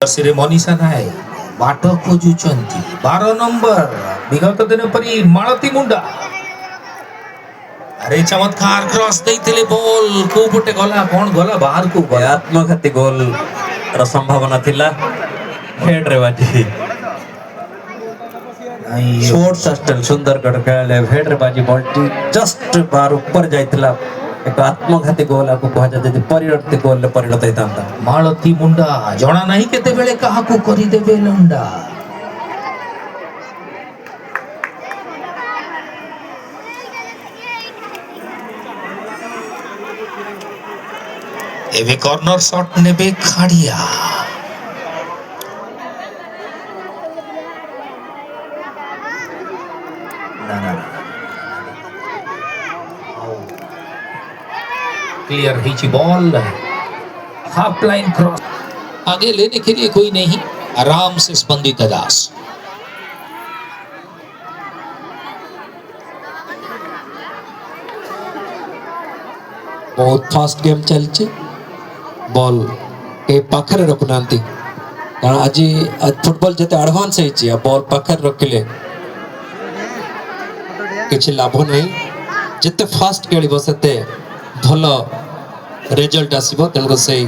ସିରେ ମନୀଷା ନାଏ ବାଟ ଖୋଜୁଛନ୍ତି 12 ନମ୍ବର ବିଗତ ଦିନ ପରି ମାଳତୀ ମୁଣ୍ଡା ଆରେ ଚମତ୍କାର କ୍ରସ ଦେଇଥିଲେ ବଲ କୋ ପଟେ ଗଲା କଣ ଗଲା ବାହାରକୁ ଗଲା आत्मघाती गोल ର ସମ୍ଭାବନା ଥିଲା ହେଡ୍ ରେ ବାଜି शॉर्ट सस्टेन सुंदरगढ़ खेले हेड रे बाजी बॉलटी जस्ट बार ऊपर जाइतला एक आत्मघाती गोल आपको कहा जाते परिवर्तित गोल रे परिणत होता मालती मुंडा जणा नहीं केते बेले काहाकू करी देबे लंडा एवे कॉर्नर शॉट नेबे खाड़िया क्लियर हिची बॉल हाफ लाइन क्रॉस आगे लेने के लिए कोई नहीं आराम से स्पंदित दास बहुत फास्ट गेम चलছে बॉल के पाखरे रखुनांती कारण आज फुटबॉल जते एडवांस है बॉल पाखरे रखिले किछि लाभ नहीं जते फास्ट खेलिबो सेते भलो रिजल्ट आसीबो तेनको सेही